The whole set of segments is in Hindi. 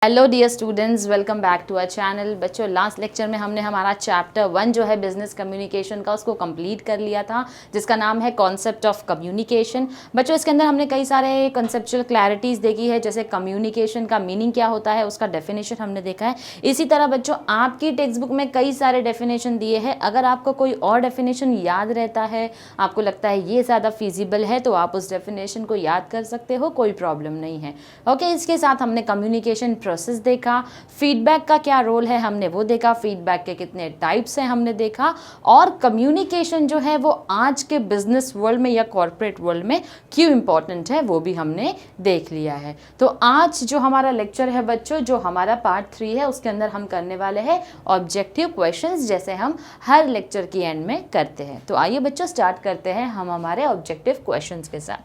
Hello dear students, welcome back to our channel. बच्चों, लास्ट लेक्चर में हमने हमारा चैप्टर 1 जो है बिजनेस कम्युनिकेशन का, उसको कंप्लीट कर लिया था, जिसका नाम है कॉन्सेप्ट ऑफ कम्युनिकेशन। बच्चों, इसके अंदर हमने कई सारे कंसेप्चुअल क्लैरिटीज़ देखी है, जैसे कम्युनिकेशन का मीनिंग क्या होता है, उसका डेफिनेशन हमने देखा है। इसी तरह बच्चों, आपकी टेक्स्ट बुक में कई सारे डेफिनेशन दिए हैं। अगर आपको कोई और डेफिनेशन याद रहता है, आपको लगता है ये ज़्यादा फिजिबल है, तो आप उस डेफिनेशन को याद कर सकते हो, कोई प्रॉब्लम नहीं है। ओके, इसके साथ हमने कम्युनिकेशन प्रोसेस देखा, फीडबैक का क्या रोल है हमने वो देखा, फीडबैक के कितने टाइप्स हैं हमने देखा, और कम्युनिकेशन जो है वो आज के बिजनेस वर्ल्ड में या कॉर्पोरेट वर्ल्ड में क्यों इंपॉर्टेंट है वो भी हमने देख लिया है। तो आज जो हमारा लेक्चर है बच्चों, जो हमारा पार्ट 3 है, उसके अंदर हम करने वाले हैं ऑब्जेक्टिव क्वेश्चंस, जैसे हम हर लेक्चर की एंड में करते हैं। तो आइए बच्चों, स्टार्ट करते हैं हम हमारे ऑब्जेक्टिव क्वेश्चंस के साथ।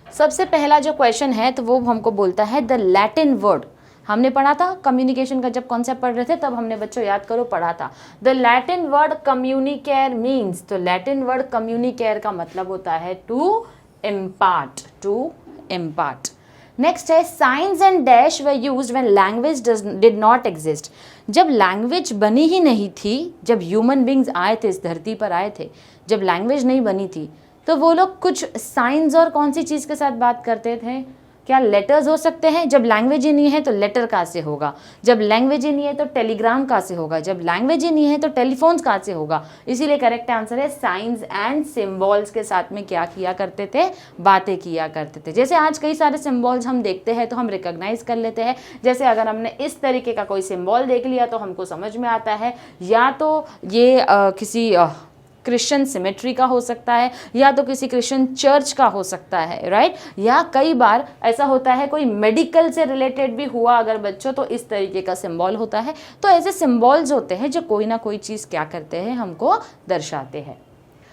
सबसे पहला जो क्वेश्चन है तो वो हमको बोलता है द लैटिन वर्ड। हमने पढ़ा था कम्युनिकेशन का, जब कॉन्सेप्ट पढ़ रहे थे तब हमने बच्चों याद करो पढ़ा था द लैटिन वर्ड कम्युनिकेयर मीन्स। तो लैटिन वर्ड कम्युनिकेयर का मतलब होता है टू इम्पार्ट। नेक्स्ट है science and dash were used when language did not exist. जब लैंग्वेज बनी ही नहीं थी, जब ह्यूमन बींग्स आए थे, इस धरती पर आए थे, जब लैंग्वेज नहीं बनी थी, तो वो लोग कुछ साइंस और कौन सी चीज़ के साथ बात करते थे? क्या लेटर्स हो सकते हैं? जब लैंग्वेज ही नहीं है तो लेटर कहाँ से होगा? जब लैंग्वेज ही नहीं है तो टेलीग्राम कहाँ से होगा? जब लैंग्वेज ही नहीं है तो टेलीफोन्स कहाँ से होगा? इसीलिए करेक्ट आंसर है साइंस एंड सिम्बॉल्स के साथ में क्या किया करते थे? बातें किया करते थे। जैसे आज कई सारे सिम्बॉल्स हम देखते हैं तो हम रिकॉग्नाइज कर लेते हैं। जैसे अगर हमने इस तरीके का कोई सिम्बॉल देख लिया तो हमको समझ में आता है या तो ये किसी क्रिश्चियन सिमेट्री का हो सकता है, या तो किसी क्रिश्चियन चर्च का हो सकता है, राइट। या कई बार ऐसा होता है कोई मेडिकल से रिलेटेड भी हुआ अगर बच्चों, तो इस तरीके का सिंबल होता है। तो ऐसे सिंबल्स होते हैं जो कोई ना कोई चीज़ क्या करते हैं, हमको दर्शाते हैं।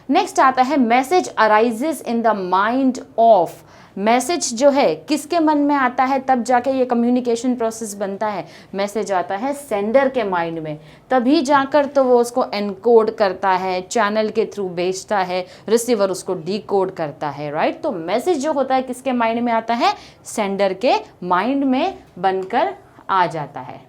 नेक्स्ट आता है message arises in the mind of. Message जो है किसके मन में आता है, तब जाके ये कम्युनिकेशन प्रोसेस बनता है। मैसेज आता है सेंडर के माइंड में, तभी जाकर तो वो उसको एनकोड करता है, चैनल के थ्रू भेजता है, रिसीवर उसको डीकोड करता है, राइट। तो मैसेज जो होता है किसके माइंड में आता है? सेंडर के माइंड में बनकर आ जाता है।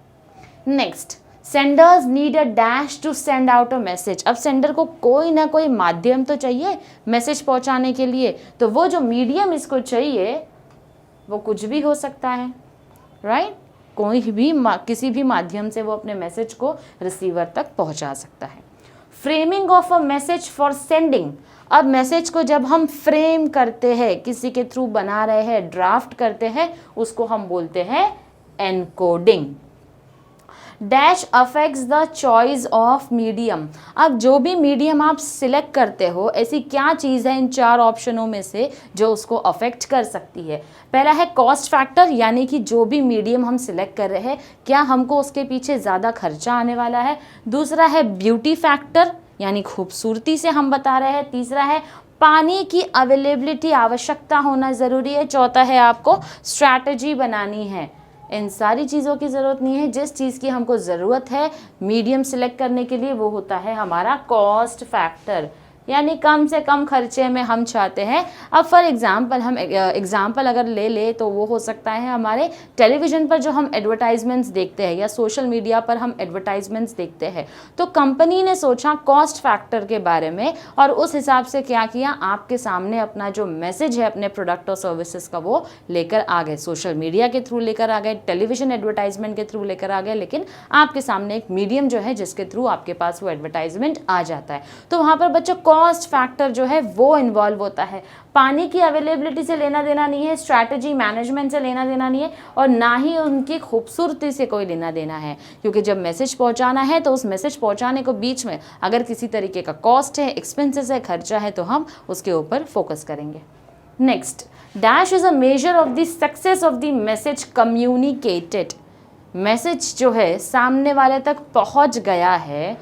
Next, senders need a dash to send out a message. अब सेंडर को कोई ना कोई माध्यम तो चाहिए मैसेज पहुंचाने के लिए, तो वो जो मीडियम इसको चाहिए वो कुछ भी हो सकता है, राइट। कोई भी किसी भी माध्यम से वो अपने मैसेज को रिसीवर तक पहुंचा सकता है। Framing of a message for sending. अब मैसेज को जब हम फ्रेम करते हैं, किसी के थ्रू बना रहे हैं, ड्राफ्ट करते हैं, उसको हम बोलते हैं encoding. Dash affects the choice of medium. अब जो भी मीडियम आप सिलेक्ट करते हो, ऐसी क्या चीज़ है इन 4 ऑप्शनों में से जो उसको अफेक्ट कर सकती है? पहला है कॉस्ट फैक्टर, यानी कि जो भी मीडियम हम सिलेक्ट कर रहे हैं क्या हमको उसके पीछे ज़्यादा खर्चा आने वाला है। दूसरा है ब्यूटी फैक्टर, यानी खूबसूरती से हम बता रहे हैं। तीसरा है पानी की अवेलेबिलिटी, आवश्यकता होना ज़रूरी है। चौथा है आपको स्ट्रैटेजी बनानी है। इन सारी चीज़ों की ज़रूरत नहीं है, जिस चीज़ की हमको ज़रूरत है मीडियम सिलेक्ट करने के लिए वो होता है हमारा कॉस्ट फैक्टर, यानी कम से कम खर्चे में हम चाहते हैं। अब फॉर एग्जांपल हम एग्जांपल अगर ले तो वो हो सकता है हमारे टेलीविज़न पर जो हम एडवर्टाइजमेंट्स देखते हैं या सोशल मीडिया पर हम एडवर्टाइजमेंट्स देखते हैं, तो कंपनी ने सोचा कॉस्ट फैक्टर के बारे में और उस हिसाब से क्या किया, आपके सामने अपना जो मैसेज है अपने प्रोडक्ट और सर्विसेज का वो लेकर आ गए। सोशल मीडिया के थ्रू लेकर आ गए, टेलीविज़न एडवर्टाइजमेंट के थ्रू लेकर आ गए, लेकिन आपके सामने एक मीडियम जो है जिसके थ्रू आपके पास वो एडवर्टाइजमेंट आ जाता है। तो वहाँ पर बच्चों कॉस्ट फैक्टर जो है वो इन्वॉल्व होता है। पानी की अवेलेबिलिटी से लेना देना नहीं है, स्ट्रैटेजी मैनेजमेंट से लेना देना नहीं है, और ना ही उनकी खूबसूरती से कोई लेना देना है, क्योंकि जब मैसेज पहुंचाना है तो उस मैसेज पहुंचाने को बीच में अगर किसी तरीके का कॉस्ट है, एक्सपेंसेस है, खर्चा है, तो हम उसके ऊपर फोकस करेंगे। Next, dash is a measure of the success of the message communicated. Message जो है सामने वाले तक पहुंच गया है,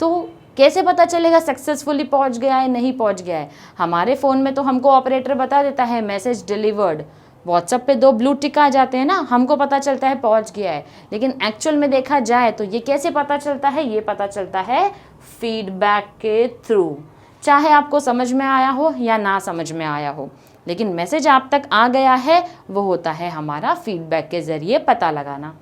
तो कैसे पता चलेगा सक्सेसफुली पहुंच गया है नहीं पहुंच गया है? हमारे फ़ोन में तो हमको ऑपरेटर बता देता है मैसेज डिलीवर्ड, व्हाट्सएप पे 2 ब्लू टिक आ जाते हैं ना, हमको पता चलता है पहुंच गया है। लेकिन एक्चुअल में देखा जाए तो ये कैसे पता चलता है? ये पता चलता है फीडबैक के थ्रू। चाहे आपको समझ में आया हो या ना समझ में आया हो, लेकिन मैसेज आप तक आ गया है, वो होता है हमारा फीडबैक के ज़रिए पता लगाना।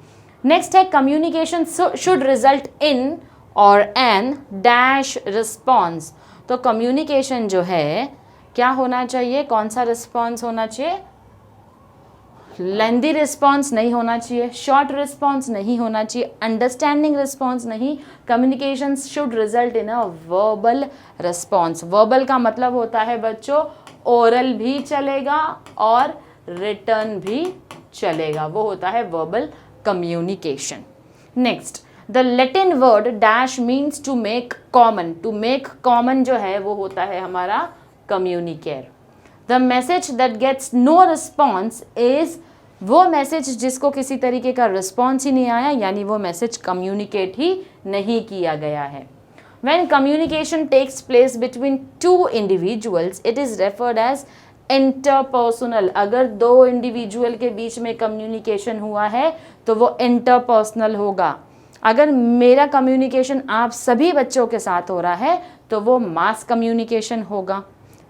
नेक्स्ट है कम्युनिकेशन शुड रिजल्ट इन और एन डैश रिस्पॉन्स। तो कम्युनिकेशन जो है क्या होना चाहिए, कौन सा रिस्पॉन्स होना चाहिए, लेंदी रिस्पॉन्स नहीं होना चाहिए, शॉर्ट रिस्पॉन्स नहीं होना चाहिए, अंडरस्टैंडिंग रिस्पॉन्स नहीं, communication should result in a verbal response. Verbal का मतलब होता है बच्चों ओरल भी चलेगा और रिटर्न भी चलेगा, वो होता है verbal communication. Next, the Latin word dash means to make common. To make common जो है वो होता है हमारा communicate. The message that gets no response is, वो मैसेज जिसको किसी तरीके का रिस्पॉन्स ही नहीं आया, यानी वो मैसेज कम्युनिकेट ही नहीं किया गया है। When communication takes place between two individuals, it is referred as interpersonal। अगर दो इंडिविजुअल के बीच में कम्युनिकेशन हुआ है तो वो इंटरपर्सनल होगा। अगर मेरा कम्युनिकेशन आप सभी बच्चों के साथ हो रहा है तो वो मास कम्युनिकेशन होगा,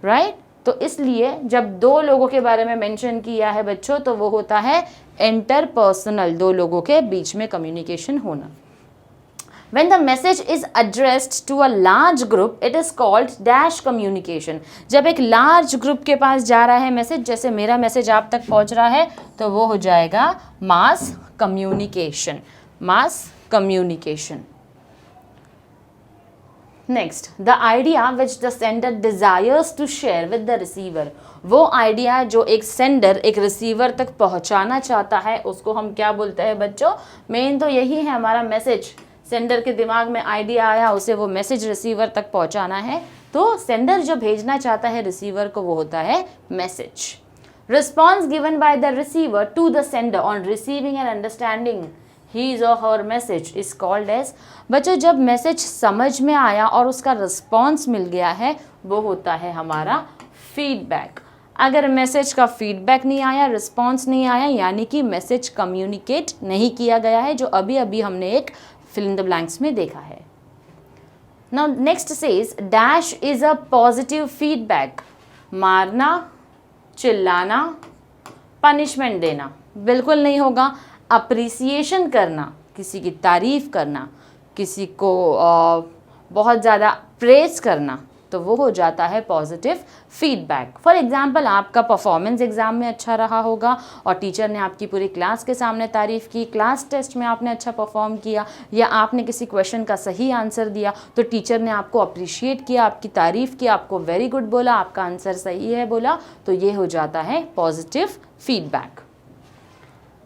राइट? तो इसलिए जब दो लोगों के बारे में मेंशन किया है बच्चों तो वो होता है इंटरपर्सनल, दो लोगों के बीच में कम्युनिकेशन होना। When the message is addressed to a large group, it is called dash communication। जब एक लार्ज ग्रुप के पास जा रहा है मैसेज, जैसे मेरा मैसेज आप तक पहुंच रहा है, तो वो हो जाएगा mass communication. Mass communication. Next, the idea which the sender desires to share with the receiver. वो आइडिया जो एक सेंडर एक रिसीवर तक पहुंचाना चाहता है उसको हम क्या बोलते हैं बच्चों? मेन तो यही है हमारा मैसेज। सेंडर के दिमाग में आइडिया आया, उसे वो मैसेज रिसीवर तक पहुंचाना है, तो सेंडर जो भेजना चाहता है रिसीवर को वो होता है message. Response given by the receiver to the sender on receiving end understanding his or her message is called as। बच्चों जब मैसेज समझ में आया और उसका रिस्पॉन्स मिल गया है वो होता है हमारा फीडबैक। अगर मैसेज का फीडबैक नहीं आया, रिस्पॉन्स नहीं आया, यानी कि मैसेज कम्युनिकेट नहीं किया गया है, जो अभी अभी हमने एक फिल इन द ब्लैंक्स में देखा है। Now next says dash is a positive feedback. मारना, चिल्लाना, पनिशमेंट देना बिल्कुल नहीं होगा। अप्रिसिएशन करना, किसी की तारीफ करना, किसी को बहुत ज़्यादा प्रेज करना, तो वो हो जाता है पॉजिटिव फीडबैक। फॉर एग्जांपल आपका परफॉर्मेंस एग्जाम में अच्छा रहा होगा और टीचर ने आपकी पूरी क्लास के सामने तारीफ़ की, क्लास टेस्ट में आपने अच्छा परफॉर्म किया या आपने किसी क्वेश्चन का सही आंसर दिया तो टीचर ने आपको अप्रिशिएट किया, आपकी तारीफ़ की, आपको वेरी गुड बोला, आपका आंसर सही है बोला, तो ये हो जाता है positive feedback.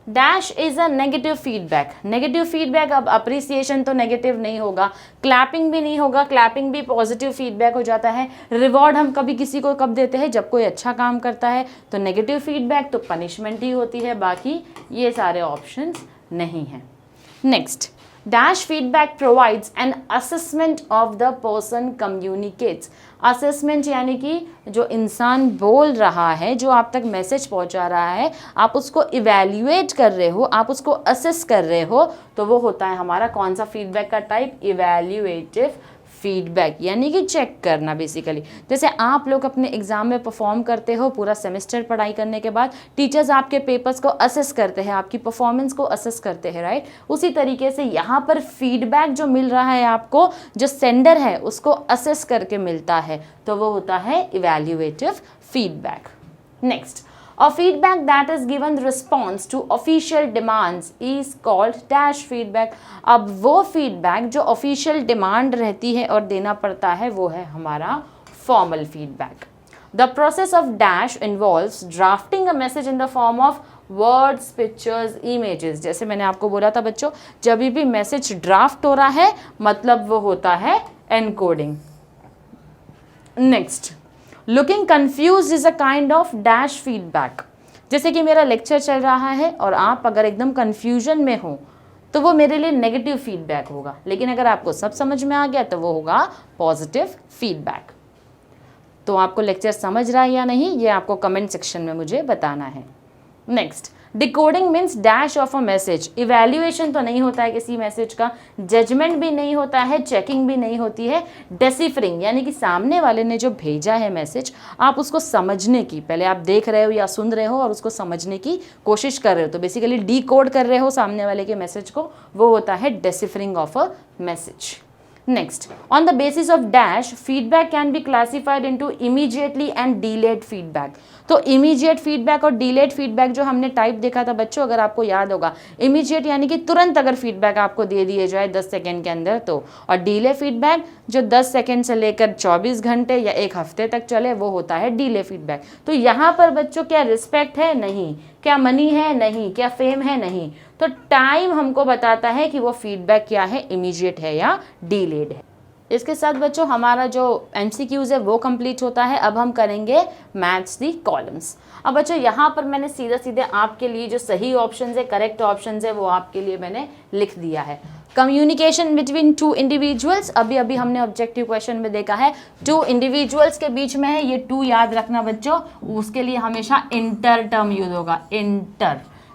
Dash is a negative feedback. Negative feedback, अब अप्रिसिएशन तो नेगेटिव नहीं होगा, क्लैपिंग भी नहीं होगा, क्लैपिंग भी पॉजिटिव फीडबैक हो जाता है। रिवॉर्ड हम कभी किसी को कब देते हैं? जब कोई अच्छा काम करता है। तो नेगेटिव फीडबैक तो पनिशमेंट ही होती है, बाकी ये सारे ऑप्शंस नहीं हैं। Next, dash feedback provides an assessment of the person communicates. Assessment यानी कि जो इंसान बोल रहा है, जो आप तक मैसेज पहुंचा रहा है, आप उसको इवैल्यूएट कर रहे हो, आप उसको असेस कर रहे हो, तो वो होता है हमारा कौन सा फीडबैक का टाइप? इवैल्यूएटिव फीडबैक, यानी कि चेक करना बेसिकली। जैसे आप लोग अपने एग्जाम में परफॉर्म करते हो, पूरा सेमेस्टर पढ़ाई करने के बाद टीचर्स आपके पेपर्स को असेस करते हैं, आपकी परफॉर्मेंस को असेस करते हैं, राइट? उसी तरीके से यहाँ पर फीडबैक जो मिल रहा है आपको, जो सेंडर है उसको असेस करके मिलता है, तो वो होता है evaluative feedback. Next, a feedback that is given response to official demands is called dash feedback। अब वो feedback जो official demand रहती है और देना पड़ता है वो है हमारा formal feedback। The process of dash involves drafting a message in the form of words, pictures, images। जैसे मैंने आपको बोला था बच्चों, जब भी मैसेज ड्राफ्ट हो रहा है मतलब वो होता है encoding. Next, looking confuse is a kind of dash feedback. जैसे कि मेरा लेक्चर चल रहा है और आप अगर एकदम कन्फ्यूजन में हो तो वो मेरे लिए नेगेटिव फीडबैक होगा, लेकिन अगर आपको सब समझ में आ गया तो वो होगा पॉजिटिव फीडबैक। तो आपको लेक्चर समझ रहा है या नहीं, ये आपको कमेंट सेक्शन में मुझे बताना है। Next, decoding means dash of a message, evaluation तो नहीं होता है किसी मैसेज का, जजमेंट भी नहीं होता है, चेकिंग भी नहीं होती है, डेसिफरिंग यानी कि सामने वाले ने जो भेजा है मैसेज आप उसको समझने की, पहले आप देख रहे हो या सुन रहे हो और उसको समझने की कोशिश कर रहे हो, तो बेसिकली डिकोड कर रहे हो सामने वाले के मैसेज को, वो होता है deciphering of a message. Next, on the basis of dash, feedback can be classified into immediately and delayed feedback. तो immediate feedback और delayed feedback जो हमने टाइप देखा था बच्चों, अगर आपको याद होगा, immediate यानी कि तुरंत अगर फीडबैक आपको दे दिए जाए 10 सेकेंड के अंदर तो, और डिले फीडबैक जो 10 सेकेंड से लेकर 24 घंटे या एक हफ्ते तक चले वो होता है डिले फीडबैक। तो यहाँ पर बच्चों क्या रिस्पेक्ट है? नहीं। क्या मनी है? नहीं। क्या फेम है? नहीं। तो टाइम हमको बताता है कि वो फीडबैक क्या है, इमीडिएट है या डिलेड है। इसके साथ बच्चों हमारा जो MCQs है वो कंप्लीट होता है। अब हम करेंगे मैथ्स दी कॉलम्स। अब बच्चों यहाँ पर मैंने सीधे सीधे आपके लिए जो सही ऑप्शंस है, करेक्ट ऑप्शंस है, वो आपके लिए मैंने लिख दिया है। कम्युनिकेशन बिटवीन टू इंडिविजुअल्स, अभी अभी हमने ऑब्जेक्टिव क्वेश्चन में देखा है टू इंडिविजुअल्स के बीच में है, ये टू याद रखना बच्चों, उसके लिए हमेशा इंटर टर्म यूज होगा,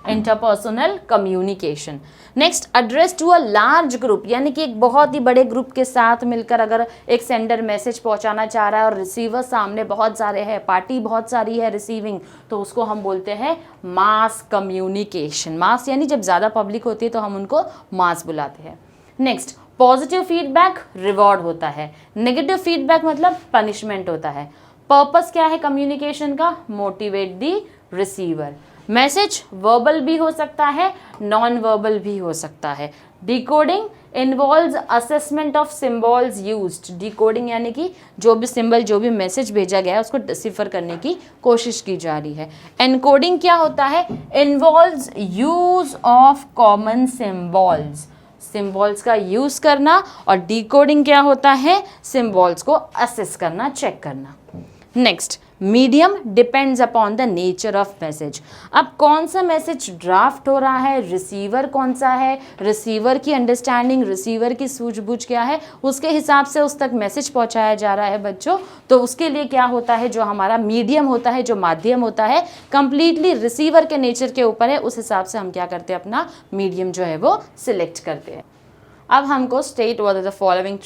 interpersonal communication. Next, address to a large group, यानी कि एक बहुत ही बड़े ग्रुप के साथ मिलकर अगर एक सेंडर मैसेज पहुंचाना चाह रहा है और रिसीवर सामने बहुत सारे हैं, पार्टी बहुत सारी है रिसीविंग, तो उसको हम बोलते हैं मास कम्युनिकेशन। मास यानी जब ज़्यादा पब्लिक होती है तो हम उनको मास बुलाते हैं। नेक्स्ट, पॉजिटिव फीडबैक रिवॉर्ड होता है, नेगेटिव फीडबैक मतलब पनिशमेंट होता है। पर्पस क्या है कम्युनिकेशन का? Motivate the receiver. Message verbal भी हो सकता है, नॉन वर्बल भी हो सकता है। Decoding involves assessment of symbols used. Decoding यानी कि जो भी सिंबल, जो भी मैसेज भेजा गया है उसको डिसिफर करने की कोशिश की जा रही है। एनकोडिंग क्या होता है? Involves use of common symbols, symbols का यूज करना। और डिकोडिंग क्या होता है? सिंबल्स को असेस करना, चेक करना। Next, medium depends upon the nature of message. अब कौन सा मैसेज ड्राफ्ट हो रहा है, रिसीवर कौन सा है, रिसीवर की अंडरस्टैंडिंग, रिसीवर की सूझबूझ क्या है, उसके हिसाब से उस तक मैसेज पहुंचाया जा रहा है बच्चों। तो उसके लिए क्या होता है, जो हमारा मीडियम होता है, जो माध्यम होता है, कंप्लीटली रिसीवर के नेचर के ऊपर है, उस हिसाब से हम क्या करते हैं, अपना मीडियम जो है वो सिलेक्ट करते हैं। अब हमको state whether the following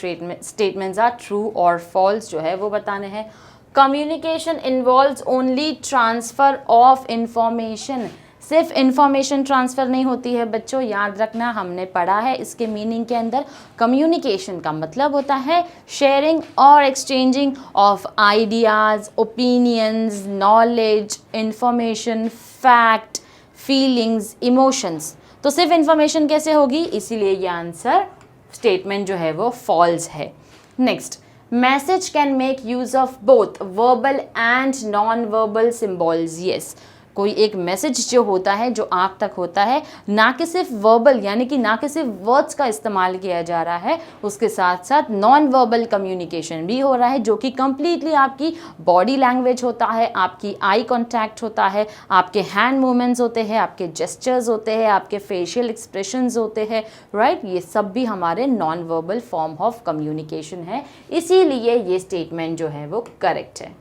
statements are true और फॉल्स जो है वो बताने हैं। Communication involves only transfer of information, सिर्फ इंफॉर्मेशन ट्रांसफ़र नहीं होती है बच्चों, याद रखना, हमने पढ़ा है इसके मीनिंग के अंदर। कम्युनिकेशन का मतलब होता है शेयरिंग और exchanging of ideas, opinions, knowledge, information, fact, feelings, emotions. तो सिर्फ इंफॉर्मेशन कैसे होगी, इसीलिए ये आंसर स्टेटमेंट जो है वो फॉल्स है। Next, message can make use of both verbal and non verbal symbols. Yes, कोई एक मैसेज जो होता है, जो आप तक होता है, ना कि सिर्फ वर्बल यानी कि ना कि सिर्फ वर्ड्स का इस्तेमाल किया जा रहा है, उसके साथ साथ नॉन वर्बल कम्युनिकेशन भी हो रहा है, जो कि कंप्लीटली आपकी बॉडी लैंग्वेज होता है, आपकी आई कांटेक्ट होता है, आपके हैंड मूवमेंट्स होते हैं, आपके जेस्चर्स होते हैं, आपके फेशियल एक्सप्रेशंस होते हैं, राइट। ये सब भी हमारे non verbal form of communication है, इसीलिए ये स्टेटमेंट जो है वो करेक्ट है।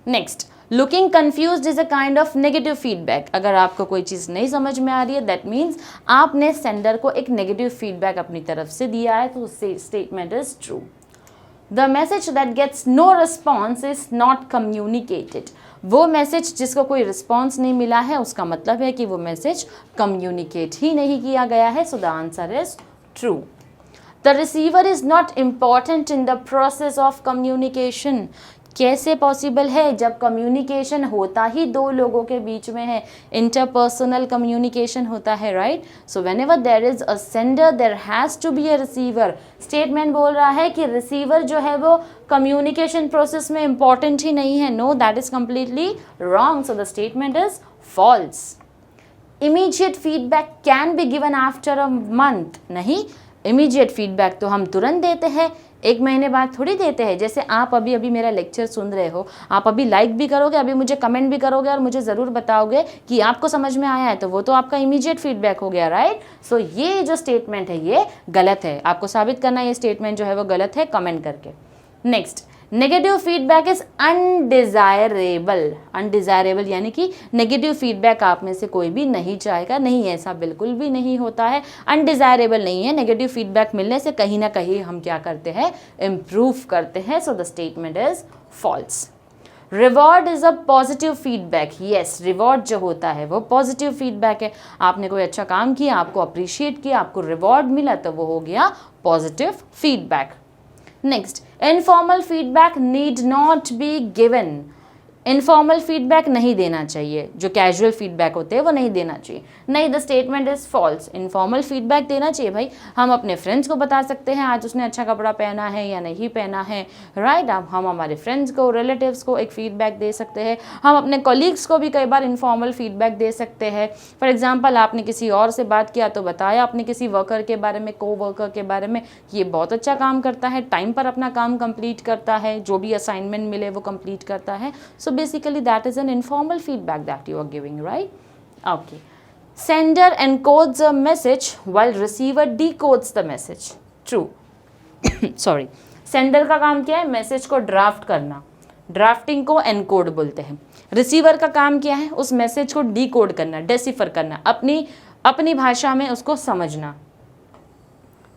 Next, looking confused is a kind of negative feedback. अगर आपको कोई चीज़ नहीं समझ में आ रही है, दैट मीन्स आपने सेंडर को एक नेगेटिव फीडबैक अपनी तरफ से दिया है, तो statement is true. The message that gets no response is not communicated. वो मैसेज जिसको कोई रिस्पॉन्स नहीं मिला है, उसका मतलब है कि वो मैसेज कम्युनिकेट ही नहीं किया गया है, so the answer is true. The receiver is not important in the process of communication. कैसे पॉसिबल है, जब कम्युनिकेशन होता ही दो लोगों के बीच में है, इंटरपर्सनल कम्युनिकेशन होता है, right. So whenever there is a sender there has to be a receiver. Statement बोल रहा है कि रिसीवर जो है वो कम्युनिकेशन प्रोसेस में इंपॉर्टेंट ही नहीं है। No, that is completely wrong, so the statement is false. Immediate feedback can be given after a month. नहीं, इमीडिएट फीडबैक तो हम तुरंत देते हैं, एक महीने बाद थोड़ी देते हैं। जैसे आप अभी अभी मेरा लेक्चर सुन रहे हो, आप अभी लाइक भी करोगे, अभी मुझे कमेंट भी करोगे और मुझे ज़रूर बताओगे कि आपको समझ में आया है, तो वो तो आपका इमीडिएट फीडबैक हो गया, राइट। सो ये जो स्टेटमेंट है ये गलत है, आपको साबित करना ये स्टेटमेंट जो है वो गलत है कमेंट करके। Next, negative feedback is undesirable, undesirable यानी कि नेगेटिव फीडबैक आप में से कोई भी नहीं चाहेगा, नहीं ऐसा बिल्कुल भी नहीं होता है, अनडिजायरेबल नहीं है। नेगेटिव फीडबैक मिलने से कहीं ना कहीं हम क्या करते हैं, इम्प्रूव करते हैं। So the statement is false. Reward is a positive feedback, yes reward जो होता है वो पॉजिटिव फीडबैक है। आपने कोई अच्छा काम किया, आपको अप्रिशिएट किया, आपको रिवॉर्ड मिला, तो वो हो गया positive feedback. Next, informal feedback need not be given. Informal feedback नहीं देना चाहिए, जो कैजुअल फीडबैक होते हैं वो नहीं देना चाहिए। नहीं, the statement is false. Informal feedback देना चाहिए भाई। हम अपने फ्रेंड्स को बता सकते हैं आज उसने अच्छा कपड़ा पहना है या नहीं पहना है, राइट। अब हम हमारे फ्रेंड्स को, रिलेटिव्स को एक फीडबैक दे सकते हैं। हम अपने कॉलीग्स को भी कई बार इनफॉर्मल फीडबैक दे सकते हैं। फॉर एग्जाम्पल, आपने किसी और से बात किया तो बताया अपने किसी वर्कर के बारे में, को वर्कर के बारे में, ये बहुत अच्छा काम करता है, टाइम पर अपना काम कंप्लीट करता है, जो भी असाइनमेंट मिले वो कंप्लीट करता है। सो basically that is an informal feedback that you are giving, right? Okay. Sender encodes a message while receiver decodes the message. True. Sorry. Sender का काम क्या है, मैसेज को ड्राफ्ट करना, ड्राफ्टिंग को एनकोड बोलते हैं। रिसीवर का काम क्या है, उस मैसेज को डीकोड करना, डेसिफर करना, अपनी भाषा में उसको समझना।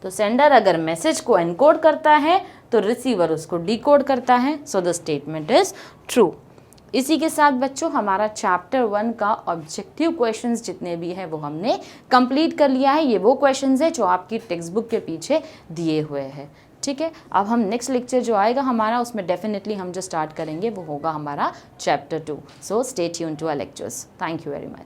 तो सेंडर अगर मैसेज को एनकोड करता है तो रिसीवर उसको डीकोड करता है। सो द स्टेटमेंट इज ट्रू। इसी के साथ बच्चों हमारा चैप्टर 1 का ऑब्जेक्टिव क्वेश्चंस जितने भी हैं वो हमने कंप्लीट कर लिया है। ये वो क्वेश्चंस है जो आपकी टेक्स्ट बुक के पीछे दिए हुए हैं, ठीक है। अब हम नेक्स्ट लेक्चर जो आएगा हमारा, उसमें डेफिनेटली हम जो स्टार्ट करेंगे वो होगा हमारा chapter 2। So stay tuned to our lectures. Thank you very much.